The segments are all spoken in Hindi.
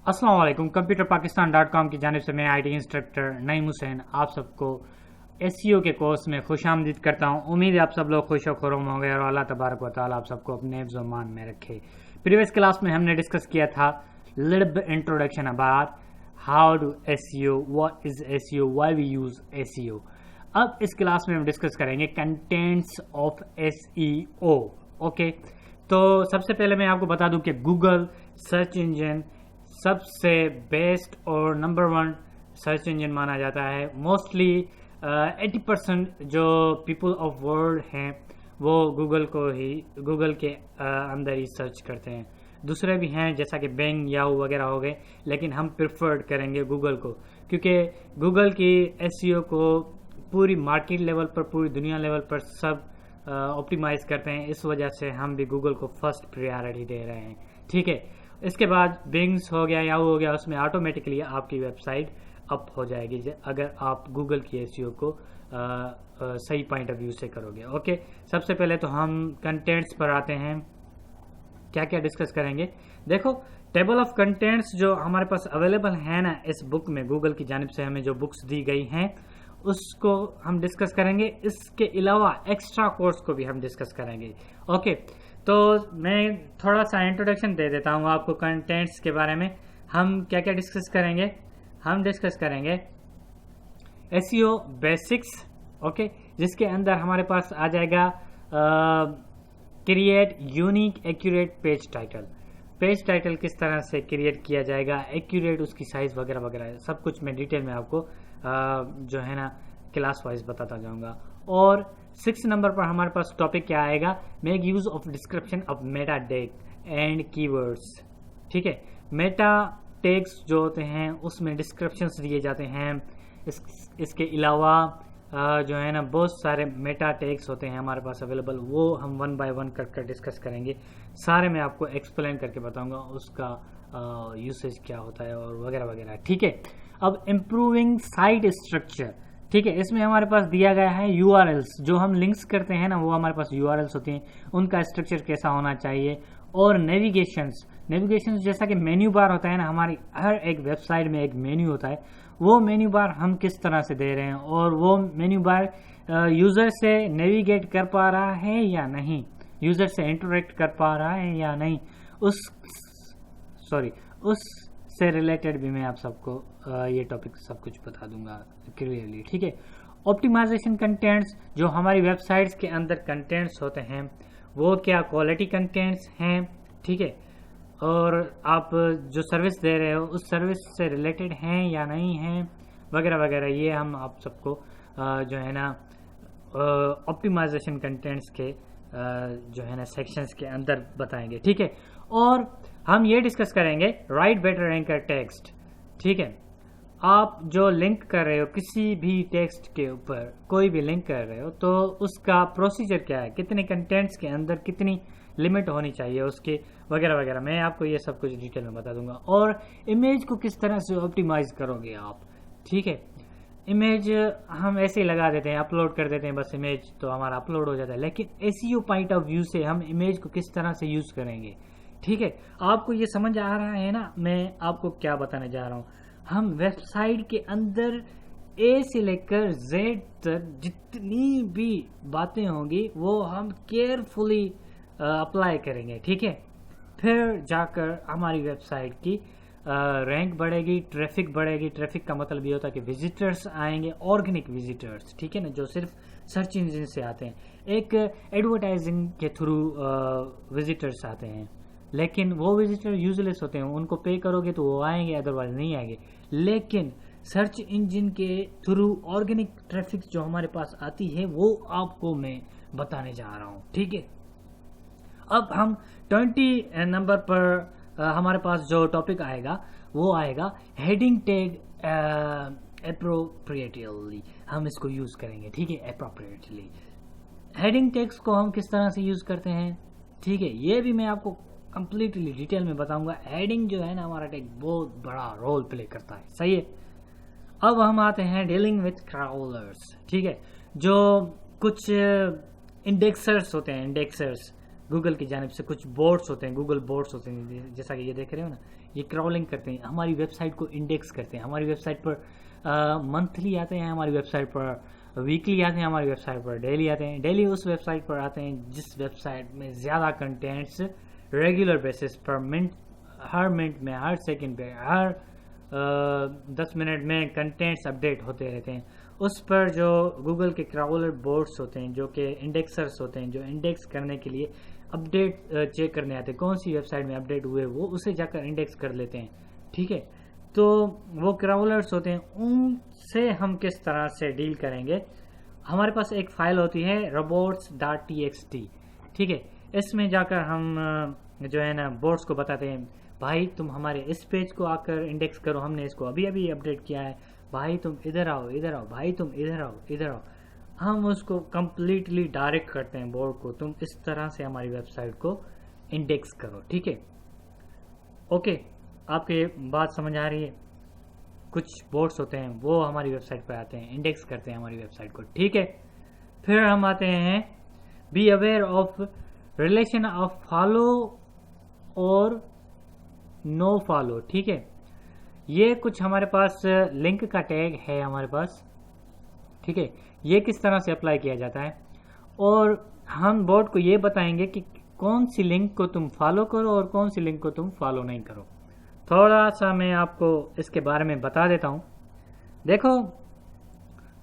अस्सलाम वालेकुम। computerpakistan.com की जानिब से मैं आईटी इंस्ट्रक्टर नईम हुसैन आप सबको एसईओ के कोर्स में खुशामदीद करता हूं। उम्मीद है आप सब लोग खुश और खुर्म होंगे और अल्लाह तबारक व तआला आप सबको अपने हिफ्ज़ व मान में रखे। प्रीवियस क्लास में हमने डिस्कस किया था little bit introduction about how do SEO, what is SEO, why we use SEO. अब इस क्लास में हम डिस्कस करेंगे कंटेंट्स ऑफ एसईओ। ओके, तो सबसे पहले मैं आपको बता दूं कि गूगल सर्च इंजन सबसे बेस्ट और नंबर 1 सर्च इंजन माना जाता है। मोस्टली 80% जो पीपल ऑफ वर्ल्ड हैं वो गूगल के अंदर ही सर्च करते हैं। दूसरे भी हैं जैसा कि बेंग, याहू वगैरह हो गए, लेकिन हम प्रिफर्ड करेंगे गूगल को, क्योंकि गूगल की एसईओ को पूरी मार्केट लेवल पर, पूरी दुनिया लेवल पर सब ऑप्टिमाइज करते हैं। इस वजह से हम भी गूगल को फर्स्ट प्रायोरिटी दे रहे हैं। ठीक है, इसके बाद बिंग्स हो गया, याहू हो गया, उसमें ऑटोमेटिकली आपकी वेबसाइट अप हो जाएगी अगर आप गूगल की एसईओ को सही पॉइंट ऑफ व्यू से करोगे। ओके, सबसे पहले तो हम कंटेंट्स पर आते हैं। क्या क्या डिस्कस करेंगे, देखो टेबल ऑफ कंटेंट्स जो हमारे पास अवेलेबल है ना इस बुक में, गूगल की जानिब से हमें जो बुक्स दी गई हैं उसको हम डिस्कस करेंगे। इसके अलावा एक्स्ट्रा कोर्स को भी हम डिस्कस करेंगे। ओके, तो मैं थोड़ा सा इंट्रोडक्शन दे देता हूँ आपको कंटेंट्स के बारे में। हम क्या क्या डिस्कस करेंगे, हम डिस्कस करेंगे एसईओ बेसिक्स। ओके, जिसके अंदर हमारे पास आ जाएगा create unique accurate page title. Page title किस तरह से क्रिएट किया जाएगा, एक्यूरेट उसकी साइज वगैरह वगैरह, सब कुछ मैं डिटेल में आपको जो है ना क्लास वाइज बताता जाऊंगा। और 6 नंबर पर हमारे पास टॉपिक क्या आएगा, make use of description of Meta tag and keywords. ठीक है, मेटा टैग्स जो होते हैं उसमें डिस्क्रिप्शंस दिए जाते हैं। इसके अलावा जो है ना बहुत सारे मेटा टैग्स होते हैं हमारे पास अवेलेबल, वो हम 1 बाय 1 कर डिस्कस करेंगे। सारे मैं आपको एक्सप्लेन करके बताऊंगा उसका यूसेज क्या होता है और वगैरह वगैरह। ठीक है, अब इम्प्रूविंग साइट स्ट्रक्चर। ठीक है, इसमें हमारे पास दिया गया है यूआरएल्स, जो हम लिंक्स करते हैं ना वो हमारे पास यूआरएल्स होती हैं, उनका स्ट्रक्चर कैसा होना चाहिए। और नेविगेशंस जैसा कि मेन्यू बार होता है ना, हमारी हर एक वेबसाइट में एक मेन्यू होता है, वो मेन्यू बार हम किस तरह से दे रहे हैं और वो मेन्यू बार यूजर से नेविगेट कर पा रहा है या नहीं, यूजर से इंटरेक्ट कर पा रहा है या नहीं, उससे रिलेटेड भी मैं आप सबको ये टॉपिक सब कुछ बता दूंगा क्लियरली। ठीक है, ऑप्टिमाइजेशन कंटेंट्स, जो हमारी वेबसाइट्स के अंदर कंटेंट्स होते हैं वो क्या क्वालिटी कंटेंट्स हैं। ठीक है, और आप जो सर्विस दे रहे हो उस सर्विस से रिलेटेड हैं या नहीं हैं वगैरह वगैरह, ये हम आप सबको जो है ना ऑप्टिमाइजेशन कंटेंट्स के जो है ना सेक्शंस के अंदर बताएंगे। ठीक है, और हम ये डिस्कस करेंगे राइट बेटर एंकर टेक्स्ट। ठीक है, आप जो लिंक कर रहे हो किसी भी टेक्स्ट के ऊपर, कोई भी लिंक कर रहे हो तो उसका प्रोसीजर क्या है, कितने कंटेंट्स के अंदर कितनी लिमिट होनी चाहिए उसकी वगैरह वगैरह, मैं आपको ये सब कुछ डिटेल में बता दूंगा। और इमेज को किस तरह से ऑप्टिमाइज करोगे आप। ठीक है, इमेज हम ऐसे ही लगा देते हैं, अपलोड कर देते हैं बस, इमेज तो हमारा अपलोड हो जाता है, लेकिन एसईओ पॉइंट ऑफ व्यू से हम इमेज को किस तरह से यूज करेंगे। ठीक है, आपको ये समझ आ रहा है ना मैं आपको क्या बताने जा रहा हूँ। हम वेबसाइट के अंदर ए से लेकर जेड तक जितनी भी बातें होंगी वो हम केयरफुली अप्लाई करेंगे। ठीक है, फिर जाकर हमारी वेबसाइट की रैंक बढ़ेगी, ट्रैफिक बढ़ेगी। ट्रैफिक का मतलब ये होता है कि विजिटर्स आएंगे, ऑर्गेनिक विजिटर्स, ठीक है ना, जो सिर्फ सर्च इंजन से आते हैं। एक एडवर्टाइजिंग के थ्रू विजिटर्स आते हैं, लेकिन वो विजिटर यूजलेस होते हैं, उनको पे करोगे तो वो आएंगे, अदरवाइज नहीं आएंगे। लेकिन सर्च इंजन के थ्रू ऑर्गेनिक ट्रैफिक जो हमारे पास आती है वो आपको मैं बताने जा रहा हूँ। ठीक है, अब हम 20 नंबर पर हमारे पास जो टॉपिक आएगा वो आएगा हेडिंग टैग एप्रोप्रिएटली, हम इसको यूज करेंगे। ठीक है, एप्रोप्रिएटली हेडिंग टैग्स को हम किस तरह से यूज करते हैं। ठीक है, ये भी मैं आपको कंप्लीटली डिटेल में बताऊंगा। हेडिंग जो है ना हमारा टैग बहुत बड़ा रोल प्ले करता है। सही है, अब हम आते हैं डीलिंग विथ क्राउलर्स। ठीक है, जो कुछ इंडेक्सर्स होते हैं, इंडेक्सर्स गूगल की जानिब से कुछ बोट्स होते हैं, गूगल बोट्स होते हैं, जैसा कि ये देख रहे हो ना, ये क्रॉलिंग करते हैं, हमारी वेबसाइट को इंडेक्स करते हैं। हमारी वेबसाइट पर मंथली आते हैं, हमारी वेबसाइट पर वीकली आते हैं, हमारी वेबसाइट पर डेली आते हैं। डेली उस वेबसाइट पर आते हैं जिस वेबसाइट में ज़्यादा कंटेंट्स रेगुलर बेसिस पर हर मिनट में, हर सेकंड पे, हर 10 मिनट में कंटेंट्स अपडेट होते रहते हैं। उस पर जो गूगल के क्राउलर बोर्ड्स होते हैं, जो कि इंडेक्सर्स होते हैं, जो इंडेक्स करने के लिए अपडेट चेक करने आते हैं, कौन सी वेबसाइट में अपडेट हुए, वो उसे जाकर इंडेक्स कर लेते हैं। ठीक है, तो वो क्राउलर्स होते हैं, उनसे हम किस तरह से डील करेंगे। हमारे पास एक फाइल होती है robots.txt। ठीक है, इसमें जाकर हम जो है ना बोर्ड्स को बताते हैं, भाई तुम हमारे इस पेज को आकर इंडेक्स करो, हमने इसको अभी अभी अपडेट किया है, भाई तुम इधर आओ, इधर आओ, भाई तुम इधर आओ, इधर आओ। हम उसको कंप्लीटली डायरेक्ट करते हैं बोर्ड को, तुम इस तरह से हमारी वेबसाइट को इंडेक्स करो। ठीक है, ओके, आपके बात समझ आ रही है। कुछ बोर्ड्स होते हैं वो हमारी वेबसाइट पर आते हैं, इंडेक्स करते हैं हमारी वेबसाइट को। ठीक है, फिर हम आते हैं be aware of relation of follow और नो फॉलो। ठीक है, ये कुछ हमारे पास लिंक का टैग है हमारे पास। ठीक है, ये किस तरह से अप्लाई किया जाता है, और हम बोर्ड को ये बताएंगे कि कौन सी लिंक को तुम फॉलो करो और कौन सी लिंक को तुम फॉलो नहीं करो। थोड़ा सा मैं आपको इसके बारे में बता देता हूँ। देखो,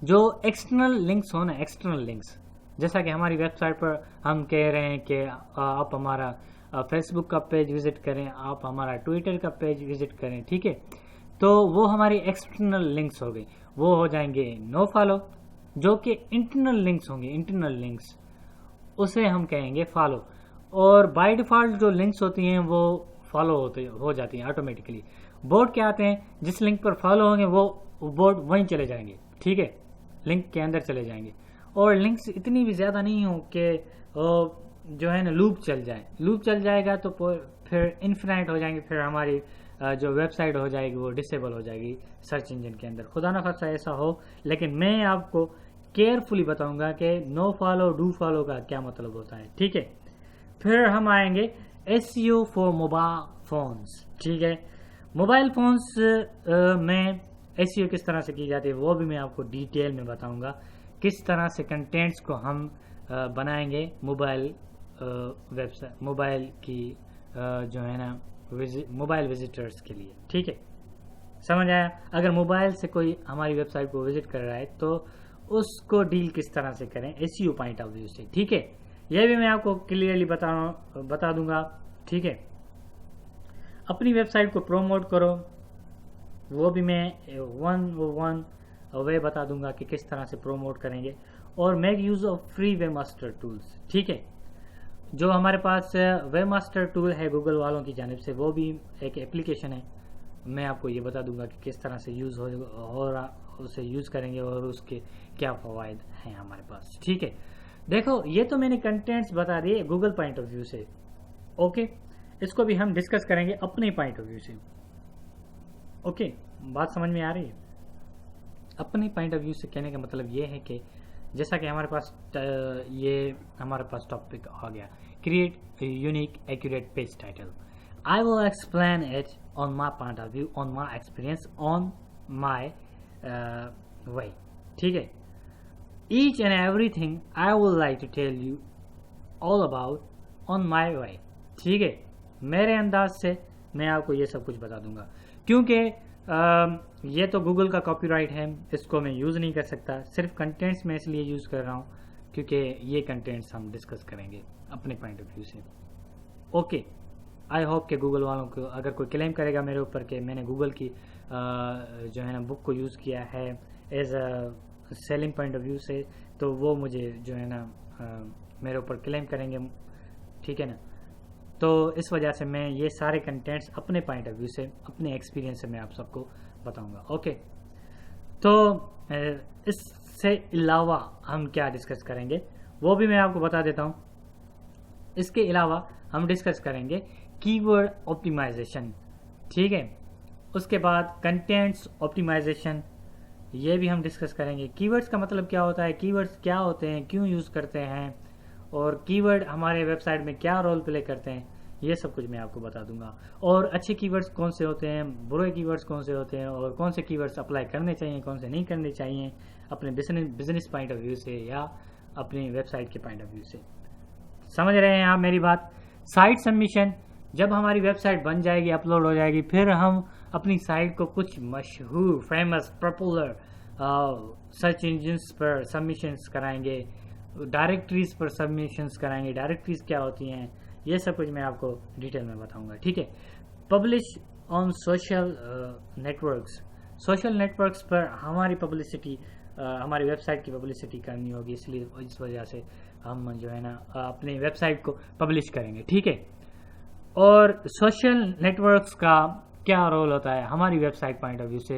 जो एक्सटर्नल लिंक्स हो ना, एक्सटर्नल लिंक्स, जैसा कि हमारी वेबसाइट पर हम कह रहे हैं कि आप हमारा फेसबुक का पेज विजिट करें, आप हमारा ट्विटर का पेज विजिट करें। ठीक है, तो वो हमारी एक्सटर्नल लिंक्स हो गई, वो हो जाएंगे नो फॉलो। जो कि इंटरनल लिंक्स होंगे, इंटरनल लिंक्स, उसे हम कहेंगे फॉलो। और बाय डिफॉल्ट जो लिंक्स होती हैं वो फॉलो हो जाती हैं ऑटोमेटिकली। बोर्ड क्या आते हैं, जिस लिंक पर फॉलो होंगे वो बोर्ड वहीं चले जाएंगे। ठीक है, लिंक के अंदर चले जाएंगे। और लिंक्स इतनी भी ज़्यादा नहीं हो कि जो है ना लूप चल जाए। लूप चल जाएगा तो फिर इन्फिनाइट हो जाएंगे, फिर हमारी जो वेबसाइट हो जाएगी वो डिसेबल हो जाएगी सर्च इंजन के अंदर। खुदा ना खास्ता ऐसा हो, लेकिन मैं आपको केयरफुली बताऊंगा कि नो फॉलो डू फॉलो का क्या मतलब होता है। ठीक है, फिर हम आएंगे SEO फॉर मोबाइल फोन्स। ठीक है, मोबाइल फोन्स में SEO किस तरह से की जाती है वो भी मैं आपको डिटेल में बताऊंगा। किस तरह से कंटेंट्स को हम बनाएंगे मोबाइल वेबसाइट, मोबाइल की जो है ना मोबाइल विजिटर्स के लिए। ठीक है, समझ आया। अगर मोबाइल से कोई हमारी वेबसाइट को विजिट कर रहा है तो उसको डील किस तरह से करें SEO पॉइंट ऑफ व्यू से। ठीक है, यह भी मैं आपको क्लियरली बता दूंगा। ठीक है, अपनी वेबसाइट को प्रोमोट करो, वो भी मैं वन वे बता दूंगा कि किस तरह से प्रोमोट करेंगे। और make use of free webmaster tools. ठीक है, जो हमारे पास वेबमास्टर टूल है गूगल वालों की जानिब से, वो भी एक एप्लीकेशन है। मैं आपको ये बता दूंगा कि किस तरह से यूज़ हो रहा, उसे यूज़ करेंगे और उसके क्या फ़वाइद हैं हमारे पास। ठीक है, देखो ये तो मैंने कंटेंट्स बता दिए गूगल पॉइंट ऑफ व्यू से। ओके, इसको भी हम डिस्कस करेंगे अपने पॉइंट ऑफ व्यू से। ओके, बात समझ में आ रही है। अपने पॉइंट ऑफ व्यू से कहने का मतलब ये है कि जैसा कि हमारे पास ये हमारे पास टॉपिक आ गया, create unique accurate page title. I will explain it on my point of view, on my experience, on my way. ठीक है, each and everything I would like to tell you all about on my way। ठीक है, मेरे अंदाज से मैं आपको ये सब कुछ बता दूंगा, क्योंकि ये तो गूगल का कॉपीराइट है, इसको मैं यूज़ नहीं कर सकता। सिर्फ कंटेंट्स में इसलिए यूज़ कर रहा हूँ क्योंकि ये कंटेंट्स हम डिस्कस करेंगे अपने पॉइंट ऑफ व्यू से। ओके, आई होप कि गूगल वालों को अगर कोई क्लेम करेगा मेरे ऊपर कि मैंने गूगल की जो है ना बुक को यूज़ किया है as a selling point of view से, तो वो मुझे जो है ना मेरे ऊपर क्लेम करेंगे। ठीक है ना, तो इस वजह से मैं ये सारे कंटेंट्स अपने पॉइंट ऑफ व्यू से, अपने एक्सपीरियंस से मैं आप सबको बताऊंगा। ओके, तो इससे अलावा हम क्या डिस्कस करेंगे वो भी मैं आपको बता देता हूँ। इसके अलावा हम डिस्कस करेंगे कीवर्ड ऑप्टिमाइजेशन। ठीक है, उसके बाद कंटेंट्स ऑप्टिमाइजेशन, ये भी हम डिस्कस करेंगे। कीवर्ड्स का मतलब क्या होता है, कीवर्ड्स क्या होते हैं, क्यों यूज़ करते हैं, और कीवर्ड हमारे वेबसाइट में क्या रोल प्ले करते हैं, ये सब कुछ मैं आपको बता दूंगा। और अच्छे कीवर्ड्स कौन से होते हैं, बुरे कीवर्ड्स कौन से होते हैं, और कौन से कीवर्ड्स अप्लाई करने चाहिए, कौन से नहीं करने चाहिए, अपने बिजनेस पॉइंट ऑफ व्यू से या अपनी वेबसाइट के पॉइंट ऑफ व्यू से। समझ रहे हैं आप मेरी बात? साइट सबमिशन, जब हमारी वेबसाइट बन जाएगी, अपलोड हो जाएगी, फिर हम अपनी साइट को कुछ मशहूर, फेमस, पॉपुलर सर्च इंजिन्स पर सबमिशंस कराएंगे, डायरेक्टरीज पर सबमिशंस कराएंगे। डायरेक्टरीज क्या होती हैं, ये सब कुछ मैं आपको डिटेल में बताऊंगा, ठीक है। Publish on social networks, social networks पर हमारी पब्लिसिटी, हमारी वेबसाइट की पब्लिसिटी करनी होगी, इसलिए इस वजह से हम जो है ना अपनी वेबसाइट को पब्लिश करेंगे, ठीक है। और सोशल नेटवर्क्स का क्या रोल होता है हमारी वेबसाइट पॉइंट ऑफ व्यू से,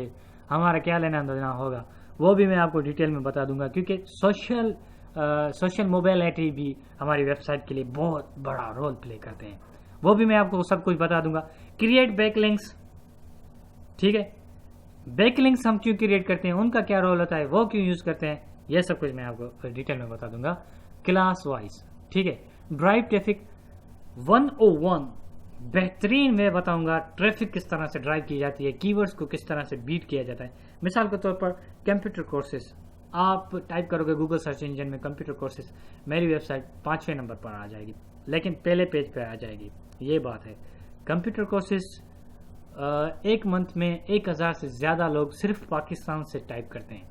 हमारा क्या लेना देना होगा, वो भी मैं आपको डिटेल में बता दूंगा, क्योंकि सोशल मोबिलिटी भी हमारी वेबसाइट के लिए बहुत बड़ा रोल प्ले करते हैं, वो भी मैं आपको सब कुछ बता दूंगा। क्रिएट बैकलिंक्स, ठीक है, बैकलिंक्स हम क्यों क्रिएट करते हैं, उनका क्या रोल होता है, वो क्यों यूज करते हैं, ये सब कुछ मैं आपको डिटेल में बता दूंगा क्लास वाइज, ठीक है। ड्राइव ट्रैफिक 101 बेहतरीन मैं बताऊंगा ट्रैफिक किस तरह से ड्राइव की जाती है, कीवर्ड्स को किस तरह से बीट किया जाता है। मिसाल के तौर पर कंप्यूटर कोर्सेज, आप टाइप करोगे गूगल सर्च इंजन में कंप्यूटर कोर्सेज, मेरी वेबसाइट 5वें नंबर पर आ जाएगी, लेकिन पहले पेज पर आ जाएगी, ये बात है। कंप्यूटर कोर्सेज एक मंथ में 1000 से ज्यादा लोग सिर्फ पाकिस्तान से टाइप करते हैं,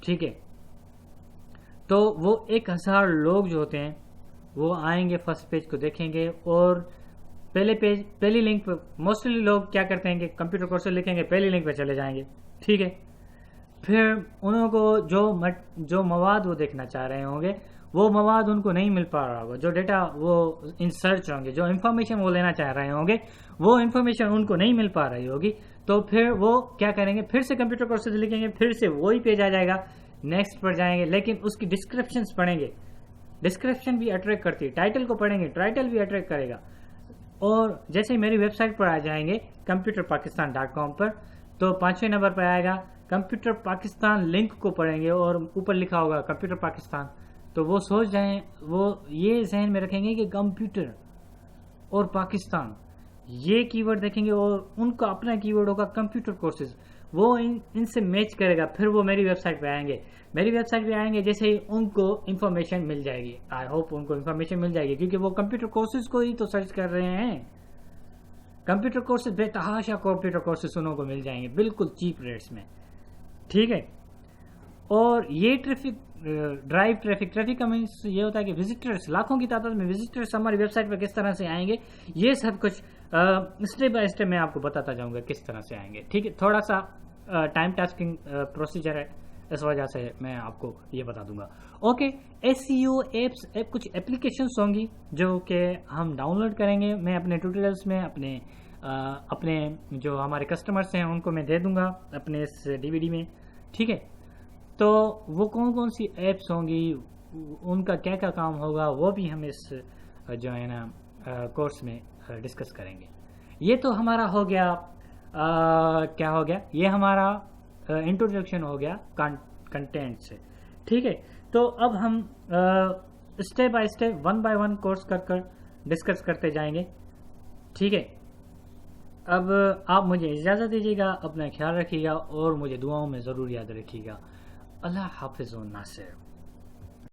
ठीक है। तो वो 1000 लोग जो होते हैं वो आएंगे, फर्स्ट पेज को देखेंगे और पहली लिंक पर मोस्टली लोग क्या करते हैं कि कंप्यूटर कोर्स लिखेंगे, पहली लिंक पे चले जाएंगे, ठीक है। फिर उनको जो मवाद वो देखना चाह रहे होंगे वो मवाद उनको नहीं मिल पा रहा होगा, जो डेटा वो इन सर्च होंगे, जो इन्फॉर्मेशन वो लेना चाह रहे होंगे वो इन्फॉर्मेशन उनको नहीं मिल पा रही होगी, तो फिर वो क्या करेंगे, फिर से कंप्यूटर कोर्सेज लिखेंगे, फिर से वही पेज आ जाएगा, नेक्स्ट पर जाएंगे, लेकिन उसकी डिस्क्रिप्शन पढ़ेंगे, डिस्क्रिप्शन भी अट्रैक्ट करती है, टाइटल को पढ़ेंगे, टाइटल भी अट्रैक्ट करेगा। और जैसे ही मेरी वेबसाइट पर आ जाएंगे computerpakistan.com पर, तो 5वें नंबर पर आएगा कंप्यूटर पाकिस्तान, लिंक को पढ़ेंगे और ऊपर लिखा होगा कंप्यूटर पाकिस्तान, तो वो सोच जाएं, वो ये जहन में रखेंगे कि कंप्यूटर और पाकिस्तान ये कीवर्ड देखेंगे और उनका अपना कीवर्ड होगा कंप्यूटर कोर्सेज, वो इनसे मैच करेगा, फिर वो मेरी वेबसाइट पे आएंगे। मेरी वेबसाइट पे आएंगे जैसे ही उनको इन्फॉर्मेशन मिल जाएगी, आई होप उनको इन्फॉर्मेशन मिल जाएगी, क्योंकि वो कंप्यूटर कोर्सेज को ही तो सर्च कर रहे हैं। कंप्यूटर कोर्सेज, बेतहाशा कंप्यूटर कोर्सेज उनको मिल जाएंगे बिल्कुल चीप रेट्स में, ठीक है। और ये ड्राइव ट्रैफिक का मीन्स ये होता है कि विजिटर्स, लाखों की तादाद में विजिटर्स हमारी वेबसाइट पर किस तरह से आएंगे, ये सब कुछ स्टेप बाय स्टेप मैं आपको बताता जाऊंगा किस तरह से आएंगे, ठीक है। थोड़ा सा टाइम टास्किंग प्रोसीजर है, इस वजह से मैं आपको ये बता दूंगा। ओके, SEO एप्स, कुछ एप्लीकेशंस होंगी जो कि हम डाउनलोड करेंगे, मैं अपने ट्यूटोरियल्स में अपने जो हमारे कस्टमर्स हैं उनको मैं दे दूंगा अपने इस DVD में, ठीक है। तो वो कौन कौन सी एप्स होंगी, उनका क्या क्या काम होगा, वो भी हम इस जो है ना कोर्स में डिस्कस करेंगे। ये तो हमारा हो गया, क्या हो गया, ये हमारा इंट्रोडक्शन हो गया कंटेंट से, ठीक है। तो अब हम step by step, 1 by 1 course कर डिस्कस करते जाएंगे, ठीक है। अब आप मुझे इजाज़त दीजिएगा, अपना ख्याल रखिएगा और मुझे दुआओं में ज़रूर याद रखिएगा। अल्लाह हाफिज़ व नासिर।